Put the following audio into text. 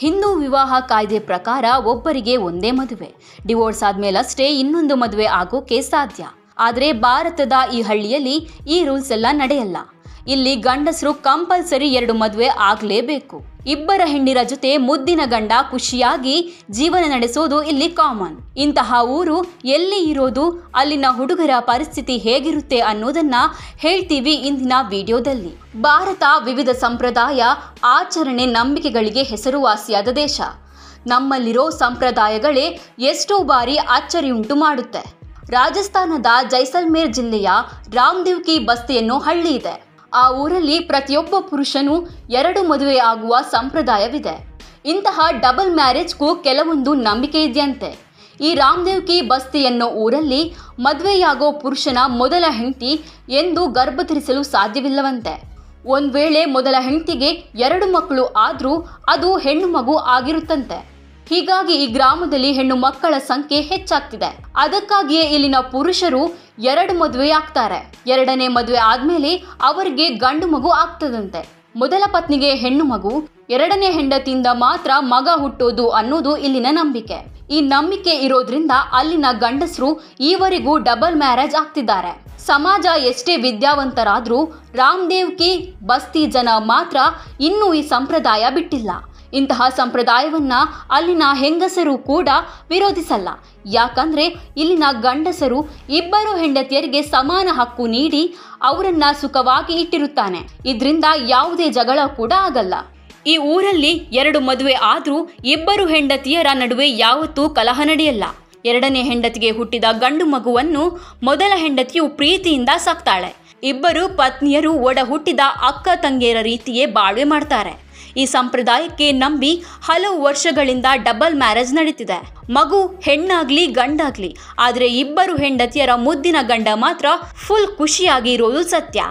ಹಿಂದೂ ವಿವಾಹ ಕಾಯ್ದೆ ಪ್ರಕಾರ ಒಬ್ಬರಿಗೆ ಒಂದೇ ಮದುವೆ, ಡಿವೋರ್ಸ್ ಆದ್ಮೇಲಷ್ಟೇ ಇನ್ನೊಂದು ಮದುವೆ ಆಗೋಕೆ ಸಾಧ್ಯ. ಆದರೆ ಭಾರತದ ಈ ಹಳ್ಳಿಯಲ್ಲಿ ಈ ರೂಲ್ಸ್ ಎಲ್ಲ ನಡೆಯಲ್ಲ. ಇಲ್ಲಿ ಗಂಡಸರು ಕಂಪಲ್ಸರಿ 2 ಮದುವೆ ಆಗಲೇಬೇಕು. ಇಬ್ಬರ ಹೆಂಡಿರ ಜೊತೆ ಮುದ್ದಿನ ಗಂಡ ಖುಷಿಯಾಗಿ ಜೀವನ ನಡೆಸೋದು ಇಲ್ಲಿ ಕಾಮನ್. ಇಂತಹ ಊರು ಎಲ್ಲಿ ಇರೋದು, ಅಲ್ಲಿನ ಹುಡುಗರ ಪರಿಸ್ಥಿತಿ ಹೇಗಿರುತ್ತೆ ಅನ್ನೋದನ್ನ ಹೇಳ್ತೀವಿ ಇಂದಿನ ವಿಡಿಯೋದಲ್ಲಿ. ಭಾರತ ವಿವಿಧ ಸಂಪ್ರದಾಯ, ಆಚರಣೆ, ನಂಬಿಕೆಗಳಿಗೆ ಹೆಸರುವಾಸಿಯಾದ ದೇಶ. ನಮ್ಮಲ್ಲಿರೋ ಸಂಪ್ರದಾಯಗಳೇ ಎಷ್ಟೋ ಬಾರಿ ಅಚ್ಚರಿಯುಂಟು ಮಾಡುತ್ತೆ. ರಾಜಸ್ಥಾನದ ಜೈಸಲ್ಮೇರ್ ಜಿಲ್ಲೆಯ ರಾಮದೇವ್ ಕಿ ಬಸ್ತಿ ಅನ್ನೋ ಹಳ್ಳಿ ಇದೆ. ಆ ಊರಲ್ಲಿ ಪ್ರತಿಯೊಬ್ಬ ಪುರುಷನೂ 2 ಮದುವೆ ಆಗುವ ಸಂಪ್ರದಾಯವಿದೆ. ಇಂತಹ ಡಬಲ್ ಮ್ಯಾರೇಜ್ಗೂ ಕೆಲವೊಂದು ನಂಬಿಕೆ ಇದೆಯಂತೆ. ಈ ರಾಮದೇವ್ ಕಿ ಬಸ್ತಿ ಅನ್ನೋ ಊರಲ್ಲಿ ಮದುವೆಯಾಗೋ ಪುರುಷನ ಮೊದಲ ಹೆಂಡತಿ ಎಂದು ಗರ್ಭಧರಿಸಲು ಸಾಧ್ಯವಿಲ್ಲವಂತೆ. ಒಂದ್ ವೇಳೆ ಮೊದಲ ಹೆಂಡತಿಗೆ 2 ಮಕ್ಕಳು ಆದ್ರೂ ಅದು ಹೆಣ್ಣು ಮಗು ಆಗಿರುತ್ತಂತೆ. ಹೀಗಾಗಿ ಈ ಗ್ರಾಮದಲ್ಲಿ ಹೆಣ್ಣು ಮಕ್ಕಳ ಸಂಖ್ಯೆ ಹೆಚ್ಚಾಗ್ತಿದೆ. ಅದಕ್ಕಾಗಿಯೇ ಇಲ್ಲಿನ ಪುರುಷರು 2 ಮದುವೆ ಆಗ್ತಾರೆ. 2ನೇ ಮದುವೆ ಆದ್ಮೇಲೆ ಅವರಿಗೆ ಗಂಡು ಮಗು ಆಗ್ತದಂತೆ. ಮೊದಲ ಪತ್ನಿಗೆ ಹೆಣ್ಣು ಮಗು, 2ನೇ ಹೆಂಡತಿಯಿಂದ ಮಾತ್ರ ಮಗ ಹುಟ್ಟೋದು ಅನ್ನೋದು ಇಲ್ಲಿನ ನಂಬಿಕೆ. ಈ ನಂಬಿಕೆ ಇರೋದ್ರಿಂದ ಅಲ್ಲಿನ ಗಂಡಸರು ಈವರೆಗೂ ಡಬಲ್ ಮ್ಯಾರೇಜ್ ಆಗ್ತಿದ್ದಾರೆ. ಸಮಾಜ ಎಷ್ಟೇ ವಿದ್ಯಾವಂತರಾದ್ರೂ ರಾಮದೇವ್ ಕಿ ಬಸ್ತಿ ಜನ ಮಾತ್ರ ಇನ್ನೂ ಈ ಸಂಪ್ರದಾಯ ಬಿಟ್ಟಿಲ್ಲ. ಇಂತಹ ಸಂಪ್ರದಾಯವನ್ನ ಅಲ್ಲಿನ ಹೆಂಗಸರು ಕೂಡ ವಿರೋಧಿಸಲ್ಲ. ಯಾಕಂದ್ರೆ ಇಲ್ಲಿನ ಗಂಡಸರು ಇಬ್ಬರು ಹೆಂಡತಿಯರಿಗೆ ಸಮಾನ ಹಕ್ಕು ನೀಡಿ ಅವರನ್ನ ಸುಖವಾಗಿ ಇಟ್ಟಿರುತ್ತಾನೆ. ಇದರಿಂದ ಯಾವುದೇ ಜಗಳ ಕೂಡ ಆಗಲ್ಲ. ಈ ಊರಲ್ಲಿ 2 ಮದುವೆ ಆದ್ರೂ ಇಬ್ಬರು ಹೆಂಡತಿಯರ ನಡುವೆ ಯಾವತ್ತೂ ಕಲಹ ನಡೆಯಲ್ಲ. 2ನೇ ಹೆಂಡತಿಗೆ ಹುಟ್ಟಿದ ಗಂಡು ಮಗುವನ್ನು ಮೊದಲ ಹೆಂಡತಿಯು ಪ್ರೀತಿಯಿಂದ ಸಾಕ್ತಾಳೆ. ಇಬ್ಬರು ಪತ್ನಿಯರು ಒಡ ಹುಟ್ಟಿದ ಅಕ್ಕ ತಂಗಿಯರ ರೀತಿಯೇ ಬಾಳ್ವೆ ಮಾಡ್ತಾರೆ. ಈ ಸಂಪ್ರದಾಯಕ್ಕೆ ನಂಬಿ ಹಲವು ವರ್ಷಗಳಿಂದ ಡಬಲ್ ಮ್ಯಾರೇಜ್ ನಡೀತಿದೆ. ಮಗು ಹೆಣ್ಣಾಗ್ಲಿ ಗಂಡಾಗ್ಲಿ, ಆದರೆ ಇಬ್ಬರು ಹೆಂಡತಿಯರ ಮುದ್ದಿನ ಗಂಡ ಮಾತ್ರ ಫುಲ್ ಖುಷಿಯಾಗಿ ಇರೋದು ಸತ್ಯ.